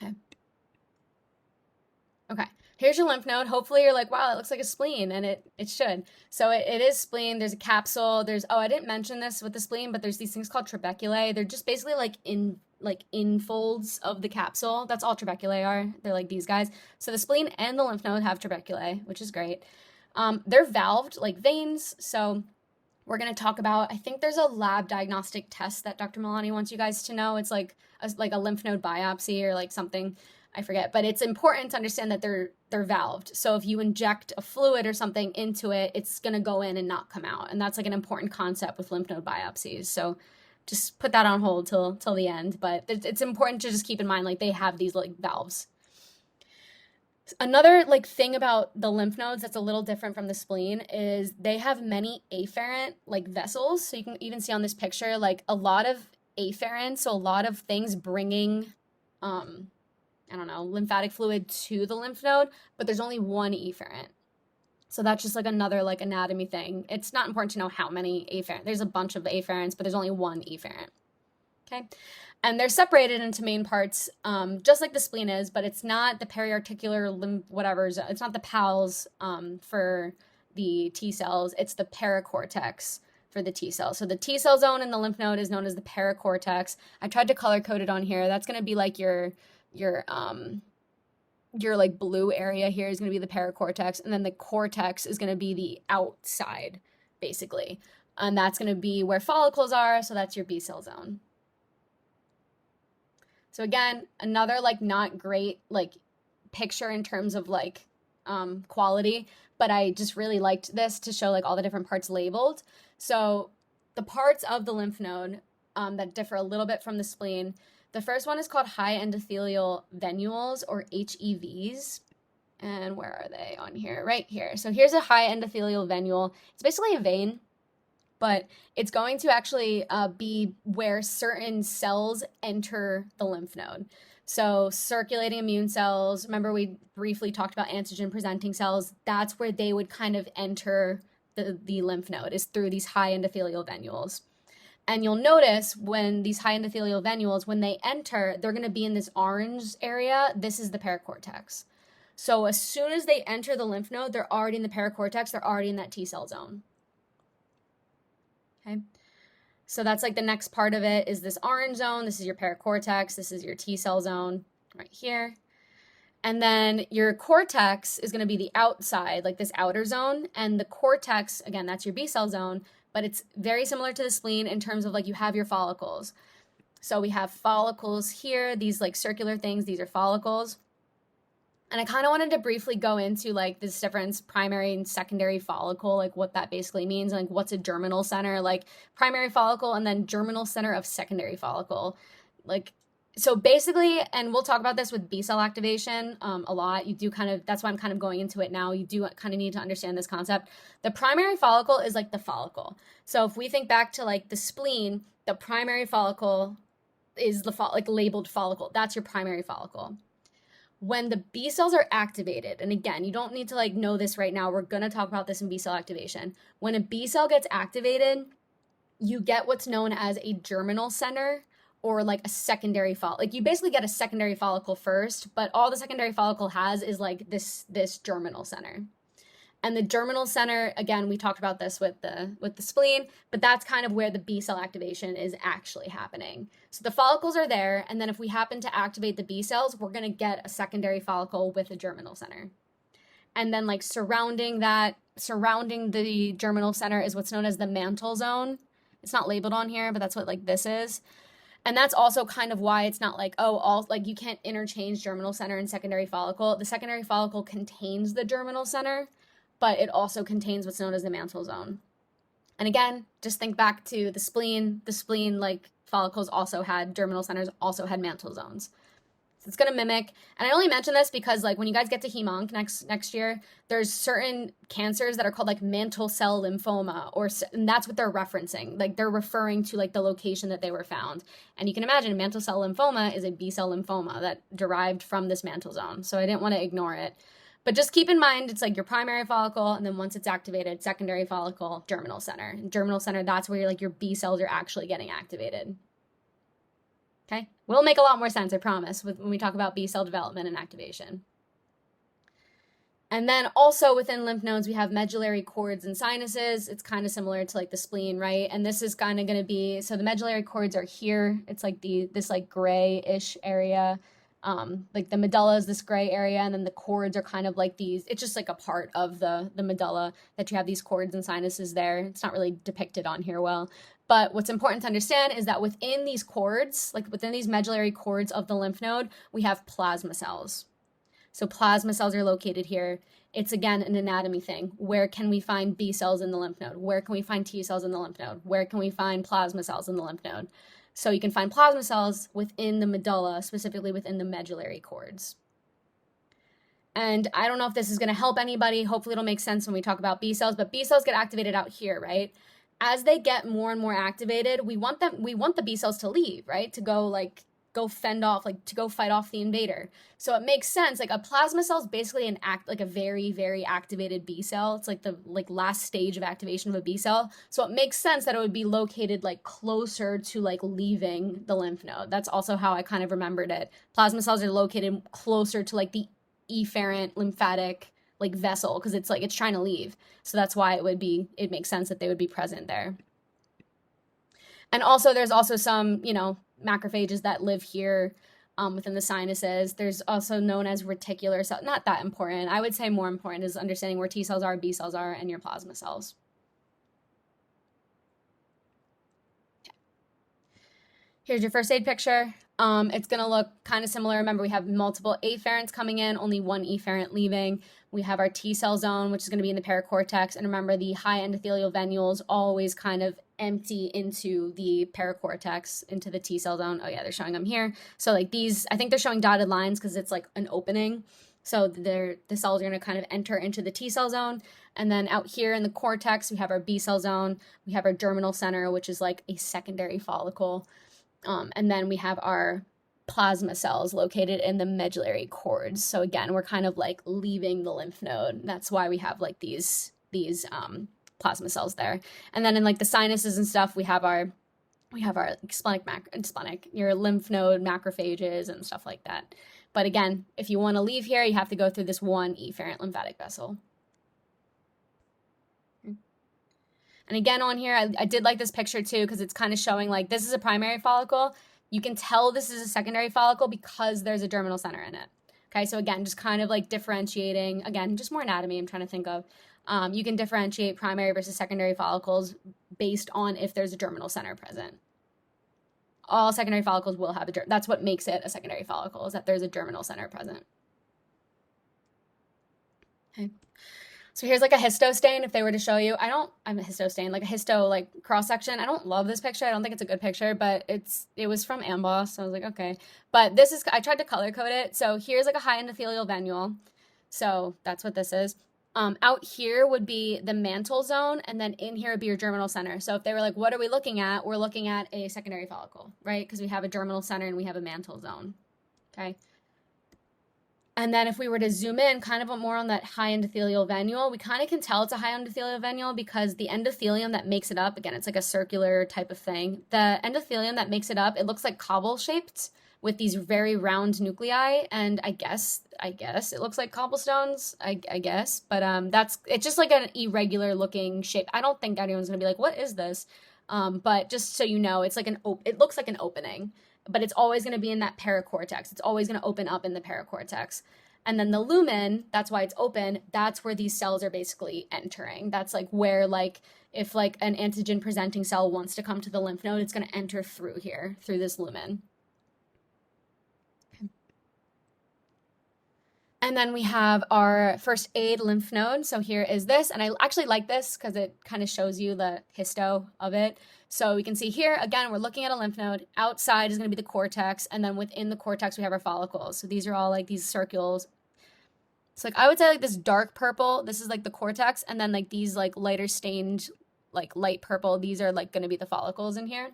Okay. Okay. Here's your lymph node. Hopefully you're like, wow, it looks like a spleen, and it should. So it is spleen. There's a capsule. I didn't mention this with the spleen, but there's these things called trabeculae. They're just basically like in folds of the capsule. That's all trabeculae are. They're like these guys. So the spleen and the lymph node have trabeculae, which is great. They're valved like veins. So we're going to talk about, I think there's a lab diagnostic test that Dr. Milani wants you guys to know. It's like a lymph node biopsy or like something. I forget, but it's important to understand that they're valved. So if you inject a fluid or something into it, it's going to go in and not come out. And that's like an important concept with lymph node biopsies. So just put that on hold till the end. But it's important to just keep in mind, like, they have these like valves. Another like thing about the lymph nodes that's a little different from the spleen is they have many afferent like vessels. So you can even see on this picture, like a lot of afferents, so a lot of things bringing, lymphatic fluid to the lymph node, but there's only one efferent. So that's just like another like anatomy thing. It's not important to know how many afferent. There's a bunch of afferents, but there's only one efferent. Okay. And they're separated into main parts, just like the spleen is, but it's not the periarticular it's not the pals for the T cells. It's the paracortex for the T cells. So the T cell zone in the lymph node is known as the paracortex. I tried to color code it on here. That's going to be like your like blue area here is going to be the paracortex, and then the cortex is going to be the outside, basically. And that's going to be where follicles are, so that's your B cell zone. So again, another like not great like picture in terms of like quality, but I just really liked this to show like all the different parts labeled. So the parts of the lymph node that differ a little bit from the spleen. The first one is called high endothelial venules, or HEVs. And where are they on here? Right here. So here's a high endothelial venule. It's basically a vein, but it's going to actually be where certain cells enter the lymph node. So circulating immune cells, remember we briefly talked about antigen presenting cells, that's where they would kind of enter the lymph node, is through these high endothelial venules. And you'll notice when these high endothelial venules, when they enter, they're going to be in this orange area. This is the paracortex. So as soon as they enter the lymph node, they're already in the paracortex. They're already in that T cell zone. Okay. So that's like the next part of it is this orange zone. This is your paracortex. This is your T cell zone right here. And then your cortex is going to be the outside, like this outer zone. And the cortex, again, that's your B cell zone. But it's very similar to the spleen in terms of like you have your follicles. So we have follicles here, these like circular things, these are follicles. And I kind of wanted to briefly go into like this difference, primary and secondary follicle, like what that basically means, like what's a germinal center, like primary follicle, and then germinal center of secondary follicle. Like, so basically, and we'll talk about this with B cell activation a lot, you do kind of, that's why I'm kind of going into it now, you do kind of need to understand this concept. The primary follicle is like the follicle. So if we think back to like the spleen, the primary follicle is the like labeled follicle. That's your primary follicle. When the B cells are activated, and again, you don't need to like know this right now, we're going to talk about this in B cell activation. When a B cell gets activated, you get what's known as a germinal center, or like a secondary follicle. Like you basically get a secondary follicle first, but all the secondary follicle has is like this germinal center. And the germinal center, again, we talked about this with the spleen, but that's kind of where the B cell activation is actually happening. So the follicles are there, and then if we happen to activate the B cells, we're going to get a secondary follicle with a germinal center. And then like surrounding the germinal center is what's known as the mantle zone. It's not labeled on here, but that's what like this is. And that's also kind of why it's not like, oh, all like you can't interchange germinal center and secondary follicle. The secondary follicle contains the germinal center, but it also contains what's known as the mantle zone. And again, just think back to the spleen. The spleen, like follicles also had germinal centers, also had mantle zones. So it's going to mimic. And I only mention this because like when you guys get to hemonc next year, there's certain cancers that are called like mantle cell lymphoma, and that's what they're referencing. Like they're referring to like the location that they were found. And you can imagine mantle cell lymphoma is a B cell lymphoma that derived from this mantle zone. So I didn't want to ignore it. But just keep in mind, it's like your primary follicle, and then once it's activated, secondary follicle, germinal center. Germinal center, that's where your B cells are actually getting activated. Okay? Will make a lot more sense, I promise, when we talk about B cell development and activation. And then also within lymph nodes, we have medullary cords and sinuses. It's kind of similar to like the spleen, right? And this is kind of going to be, so the medullary cords are here. It's like this like grayish area. Like the medulla is this gray area, and then the cords are kind of like these. It's just like a part of the medulla that you have these cords and sinuses there. It's not really depicted on here well. But what's important to understand is that within these cords, like within these medullary cords of the lymph node, we have plasma cells. So plasma cells are located here. It's again an anatomy thing. Where can we find B cells in the lymph node? Where can we find T cells in the lymph node? Where can we find plasma cells in the lymph node? So you can find plasma cells within the medulla, specifically within the medullary cords. And I don't know if this is going to help anybody. Hopefully it'll make sense when we talk about B cells, but B cells get activated out here, right? As they get more and more activated, we want the B cells to leave, right? To go fend off, like to go fight off the invader. So it makes sense. Like a plasma cell is basically a very, very activated B cell. It's like the last stage of activation of a B cell. So it makes sense that it would be located like closer to like leaving the lymph node. That's also how I kind of remembered it. Plasma cells are located closer to like the efferent lymphatic like vessel, because it's like it's trying to leave. So that's why it makes sense that they would be present there. And also there's also some, macrophages that live here within the sinuses. There's also known as reticular cells. Not that important. I would say more important is understanding where T cells are, B cells are, and your plasma cells. Okay. Here's your first aid picture. It's going to look kind of similar. Remember, we have multiple afferents coming in, only one efferent leaving. We have our T cell zone, which is going to be in the paracortex. And remember, the high endothelial venules always kind of empty into the paracortex, into the T cell zone. Oh yeah, they're showing them here. So like these, I think they're showing dotted lines because it's like an opening. So the cells are going to kind of enter into the T cell zone. And then out here in the cortex, we have our B cell zone. We have our germinal center, which is like a secondary follicle. And then we have our plasma cells located in the medullary cords. So again, we're kind of like leaving the lymph node. That's why we have like these plasma cells there. And then in like the sinuses and stuff, we have our splenic, your lymph node macrophages and stuff like that. But again, if you want to leave here, you have to go through this one efferent lymphatic vessel. And again, on here, I did like this picture too, because it's kind of showing like this is a primary follicle. You can tell this is a secondary follicle because there's a germinal center in it. Okay, so again, just kind of like differentiating, again, just more anatomy I'm trying to think of. You can differentiate primary versus secondary follicles based on if there's a germinal center present. All secondary follicles will have that's what makes it a secondary follicle, is that there's a germinal center present. Okay. So here's like a histostain. If they were to show you, I'm a histostain, like a histo like cross section. I don't love this picture. I don't think it's a good picture, but it was from Amboss. So I was like, okay. But I tried to color code it. So here's like a high endothelial venule. So that's what this is. Out here would be the mantle zone, and then in here would be your germinal center. So if they were like, what are we looking at? We're looking at a secondary follicle, right? Because we have a germinal center and we have a mantle zone. Okay. And then if we were to zoom in kind of more on that high endothelial venule, we kind of can tell it's a high endothelial venule because the endothelium that makes it up, again, it's like a circular type of thing. The endothelium that makes it up, it looks like cobble shaped, with these very round nuclei, and I guess it looks like cobblestones, I guess, but it's just like an irregular looking shape. I don't think anyone's gonna be like, what is this? But just so you know, it's like it looks like an opening, but it's always gonna be in that paracortex. It's always gonna open up in the paracortex. And then the lumen, that's why it's open, that's where these cells are basically entering. That's like where, like, if like an antigen presenting cell wants to come to the lymph node, it's going to enter through here, through this lumen. And then we have our first aid lymph node. So here is this, and I actually like this because it kind of shows you the histo of it. So we can see here, again, we're looking at a lymph node. Outside is going to be the cortex, and then within the cortex, we have our follicles. So these are all like these circles. So like I would say like this dark purple, this is like the cortex, and then like these like lighter stained, like light purple, these are like going to be the follicles in here.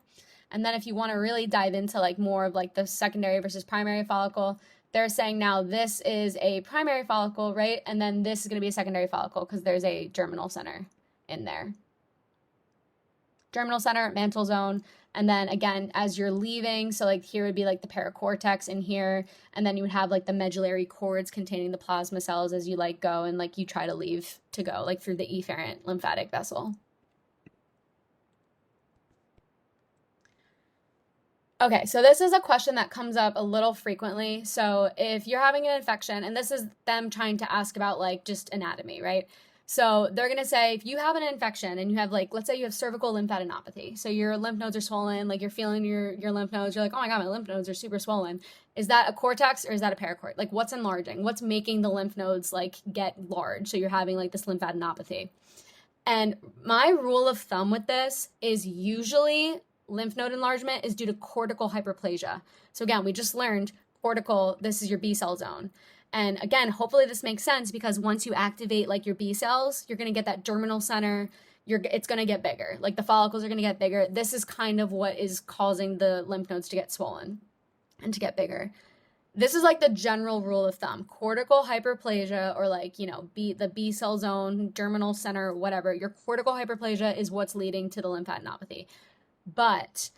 And then if you want to really dive into like more of like the secondary versus primary follicle, they're saying now this is a primary follicle, right? And then this is going to be a secondary follicle because there's a germinal center in there. Germinal center, mantle zone, and then again, as you're leaving, so like here would be like the paracortex in here, and then you would have like the medullary cords containing the plasma cells as you like go and like you try to leave to go like through the efferent lymphatic vessel. Okay, so this is a question that comes up a little frequently. So if you're having an infection, and this is them trying to ask about like just anatomy, right? So they're going to say, if you have an infection and you have like, let's say you have cervical lymphadenopathy. So your lymph nodes are swollen, like you're feeling your lymph nodes. You're like, oh my God, my lymph nodes are super swollen. Is that a cortex or is that a paracord? Like what's enlarging? What's making the lymph nodes like get large? So you're having like this lymphadenopathy. And my rule of thumb with this is usually lymph node enlargement is due to cortical hyperplasia. So again, we just learned cortical, this is your B cell zone. And again, hopefully this makes sense because once you activate like your B cells, you're going to get that germinal center. It's going to get bigger. Like the follicles are going to get bigger. This is kind of what is causing the lymph nodes to get swollen and to get bigger. This is like the general rule of thumb. Cortical hyperplasia, or like, you know, the B cell zone, germinal center, whatever. Your cortical hyperplasia is what's leading to the lymphadenopathy. But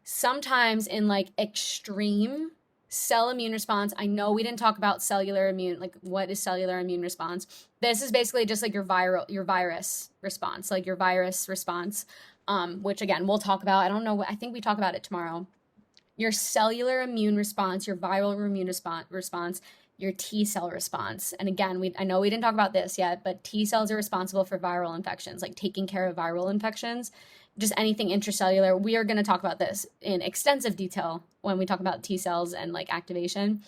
sometimes in like extreme cell immune response, I know we didn't talk about cellular immune, like what is cellular immune response? This is basically just like your virus response, like your virus response, which again, we'll talk about. I don't know, I think we talk about it tomorrow. Your cellular immune response, your viral immune response, your T cell response. And again, I know we didn't talk about this yet, but T cells are responsible for viral infections, like taking care of viral infections. Just anything intracellular. We are going to talk about this in extensive detail when we talk about T cells and like activation.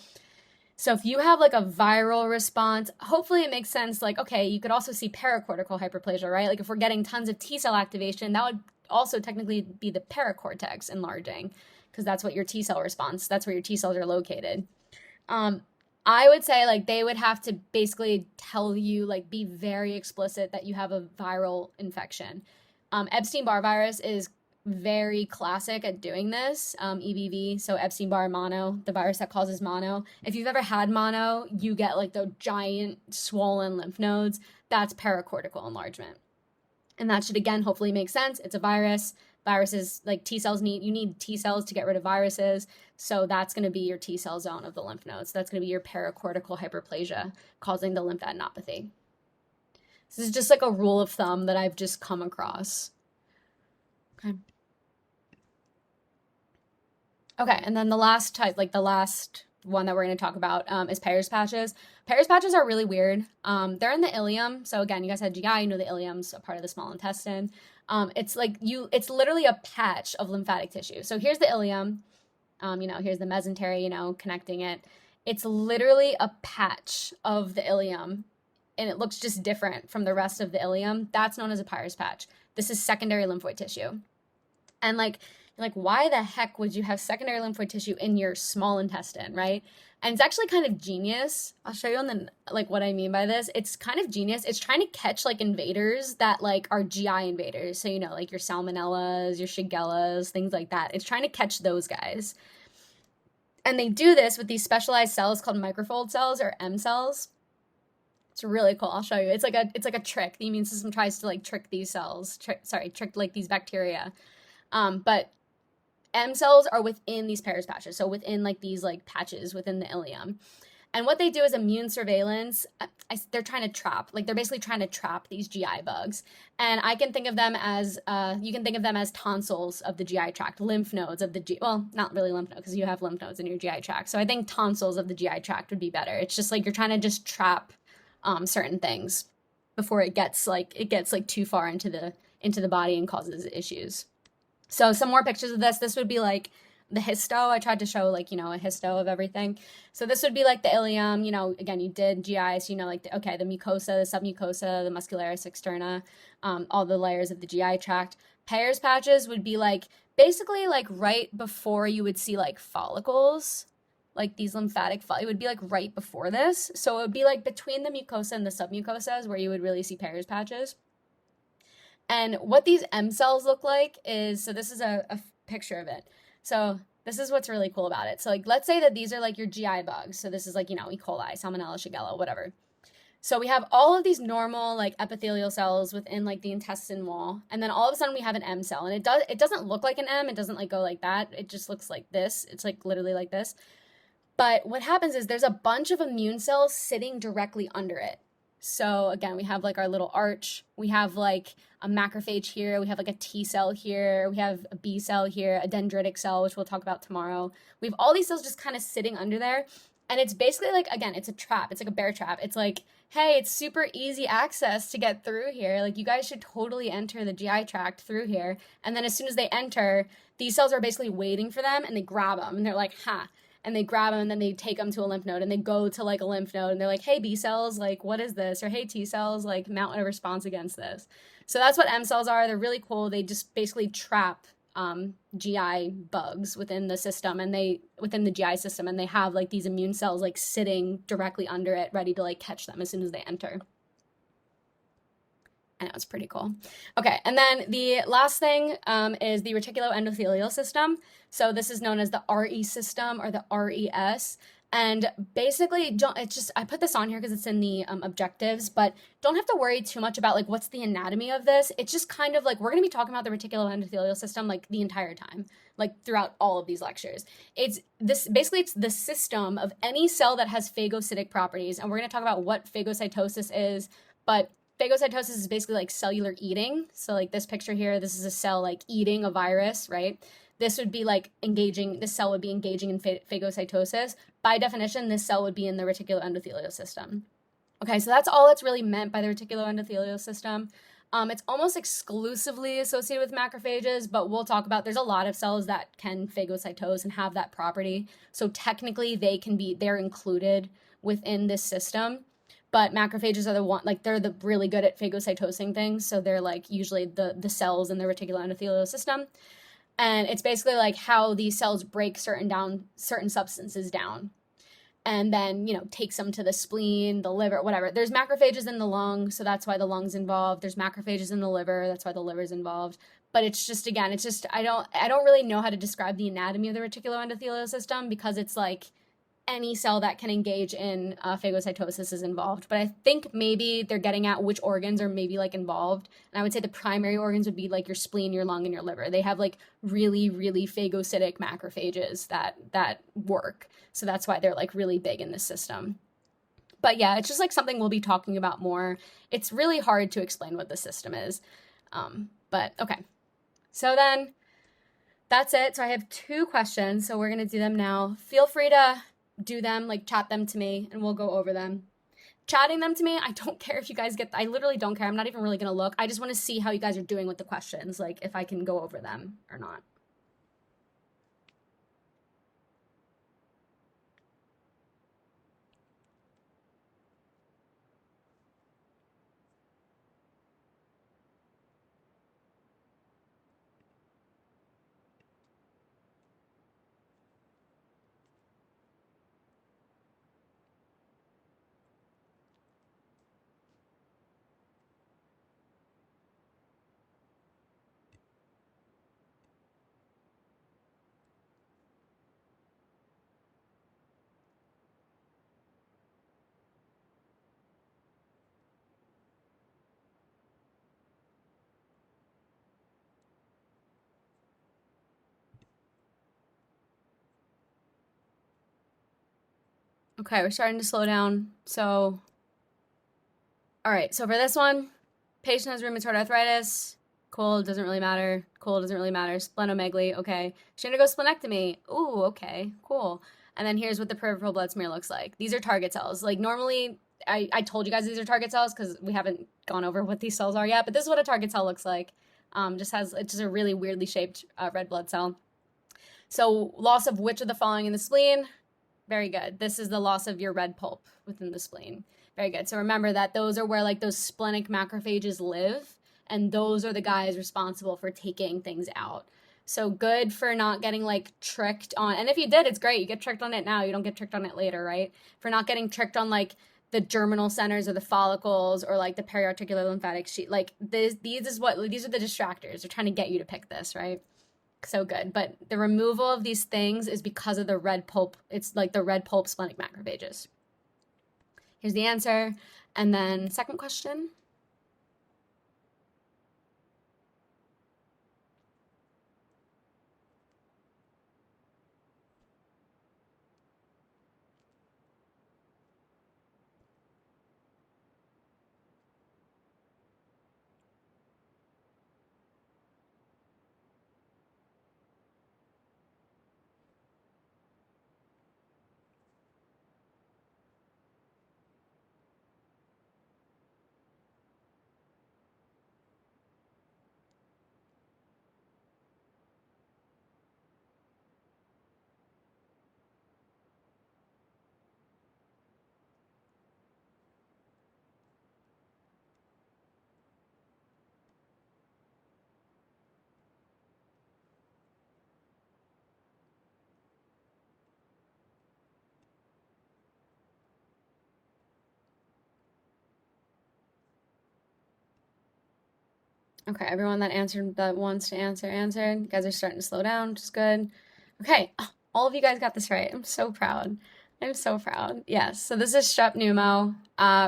So if you have like a viral response, hopefully it makes sense. Like, okay, you could also see paracortical hyperplasia, right? Like if we're getting tons of T cell activation, that would also technically be the paracortex enlarging because that's what your T cell response, that's where your T cells are located. I would say like they would have to basically tell you, like be very explicit that you have a viral infection. Epstein-Barr virus is very classic at doing this, EBV, so Epstein-Barr mono, the virus that causes mono. If you've ever had mono, you get like the giant swollen lymph nodes. That's paracortical enlargement. And that should, again, hopefully make sense. It's a virus. Viruses, like T cells, you need T cells to get rid of viruses. So that's going to be your T cell zone of the lymph nodes. That's going to be your paracortical hyperplasia causing the lymphadenopathy. This is just like a rule of thumb that I've just come across. Okay, and then the last type, like the last one that we're going to talk about is Peyer's patches. Peyer's patches are really weird. They're in the ileum. So again, you guys had GI, you know the ileum's a part of the small intestine. It's like it's literally a patch of lymphatic tissue. So here's the ileum. Here's the mesentery, connecting it. It's literally a patch of the ileum. And it looks just different from the rest of the ileum. That's known as a Peyer's patch. This is secondary lymphoid tissue. And like why the heck would you have secondary lymphoid tissue in your small intestine, right? And it's actually kind of genius. I'll show you on the like what I mean by this. It's kind of genius. It's trying to catch like invaders that like are GI invaders. So like your salmonellas, your shigellas, things like that. It's trying to catch those guys. And they do this with these specialized cells called microfold cells or M cells. It's really cool. I'll show you. It's like a trick. The immune system tries to like trick these cells, trick like these bacteria. But M cells are within these Peyer's patches, so within like these like patches within the ileum. And what they do is immune surveillance. They're trying to trap, like they're basically trying to trap these GI bugs. And I can think of them as, you can think of them as tonsils of the GI tract, lymph nodes of the well, not really lymph nodes because you have lymph nodes in your GI tract. So I think tonsils of the GI tract would be better. It's just like you're trying to just trap certain things before it gets like too far into the body and causes issues. So some more pictures of this. This would be like the histo. I tried to show like, a histo of everything. So this would be like the ileum, again, you did GI, so like, the mucosa, the submucosa, the muscularis externa, all the layers of the GI tract. Peyer's patches would be like, basically like right before you would see like follicles, like these lymphatic, it would be like right before this. So it would be like between the mucosa and the submucosas where you would really see Peyer's patches. And what these M cells look like is, so this is a picture of it. So this is what's really cool about it. So like, let's say that these are like your GI bugs. So this is like, E. coli, Salmonella, Shigella, whatever. So we have all of these normal like epithelial cells within like the intestine wall. And then all of a sudden we have an M cell, and it doesn't look like an M. It doesn't like go like that. It just looks like this. It's like literally like this. But what happens is there's a bunch of immune cells sitting directly under it. So again, we have like our little arch. We have like a macrophage here. We have like a T cell here. We have a B cell here, a dendritic cell, which we'll talk about tomorrow. We have all these cells just kind of sitting under there. And it's basically like, again, it's a trap. It's like a bear trap. It's like, hey, it's super easy access to get through here. Like you guys should totally enter the GI tract through here. And then as soon as they enter, these cells are basically waiting for them, and they grab them and they're like, ha. And they grab them, and then they take them to a lymph node, and they go to like a lymph node, and they're like, hey, B cells, like, what is this? Or hey, T cells, like, mount a response against this. So that's what M cells are. They're really cool. They just basically trap GI bugs within the system, and within the GI system, and they have like these immune cells like sitting directly under it, ready to like catch them as soon as they enter. I know, it's pretty cool. Okay, and then the last thing is the reticuloendothelial system. So this is known as the RE system or the RES. And basically, it's just, I put this on here because it's in the objectives, but don't have to worry too much about like what's the anatomy of this. It's just kind of like, we're going to be talking about the reticuloendothelial system like the entire time, like throughout all of these lectures. It's the system of any cell that has phagocytic properties. And we're going to talk about what phagocytosis is, but phagocytosis is basically like cellular eating. So like this picture here, this is a cell like eating a virus, right? This would be like this cell would be engaging in phagocytosis. By definition, this cell would be in the reticuloendothelial system. Okay, so that's all that's really meant by the reticuloendothelial system. It's almost exclusively associated with macrophages, but we'll talk about, there's a lot of cells that can phagocytose and have that property. So technically they're included within this system. But macrophages are the one, like they're the really good at phagocytosing things. So they're like usually the cells in the reticuloendothelial system. And it's basically like how these cells break certain substances down, and then, takes them to the spleen, the liver, whatever. There's macrophages in the lung, so that's why the lung's involved. There's macrophages in the liver, that's why the liver's involved. But it's just, again, I don't really know how to describe the anatomy of the reticuloendothelial system, because it's like any cell that can engage in phagocytosis is involved. But I think maybe they're getting at which organs are maybe like involved. And I would say the primary organs would be like your spleen, your lung, and your liver. They have like really, really phagocytic macrophages that work. So that's why they're like really big in this system. But yeah, it's just like something we'll be talking about more. It's really hard to explain what the system is. But okay. So then that's it. So I have 2 questions. So we're going to do them now. Feel free to do them, like chat them to me, and we'll go over them. Chatting them to me, I don't care if you guys I literally don't care. I'm not even really going to look. I just want to see how you guys are doing with the questions, like if I can go over them or not. Okay, we're starting to slow down. So, all right. So for this one, patient has rheumatoid arthritis. Cool, doesn't really matter. Cool, doesn't really matter. Splenomegaly, okay. She's gonna go splenectomy. Ooh, okay, cool. And then here's what the peripheral blood smear looks like. These are target cells. Like normally, I told you guys these are target cells because we haven't gone over what these cells are yet, but this is what a target cell looks like. It's just a really weirdly shaped red blood cell. So loss of which of the following in the spleen? Very good. This is the loss of your red pulp within the spleen. Very good. So remember that those are where like those splenic macrophages live, and those are the guys responsible for taking things out. So good for not getting like tricked on. And if you did, it's great. You get tricked on it now. You don't get tricked on it later, right? For not getting tricked on like the germinal centers or the follicles or like the periarticular lymphatic sheet. Like these are the distractors. They're trying to get you to pick this, right? So good. But the removal of these things is because of the red pulp. It's like the red pulp splenic macrophages. Here's the answer. And then second question. Okay, everyone that wants to answered. You guys are starting to slow down, which is good. Okay, all of you guys got this right. I'm so proud. I'm so proud. Yes, so this is strep pneumo.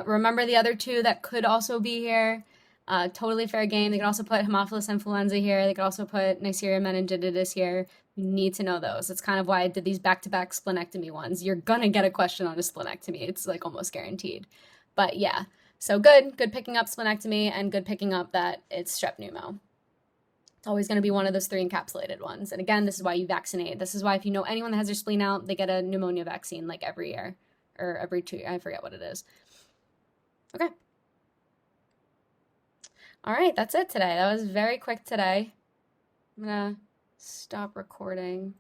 Remember the other two that could also be here. Totally fair game. They could also put Haemophilus influenza here. They could also put Neisseria meningitidis here. You need to know those. That's kind of why I did these back-to-back splenectomy ones. You're gonna get a question on a splenectomy. It's like almost guaranteed. But yeah. So good picking up splenectomy and good picking up that it's strep pneumo. It's always going to be one of those 3 encapsulated ones. And again, this is why you vaccinate. This is why if you know anyone that has their spleen out, they get a pneumonia vaccine like every year or every 2 years. I forget what it is. Okay. All right, that's it today. That was very quick today. I'm going to stop recording.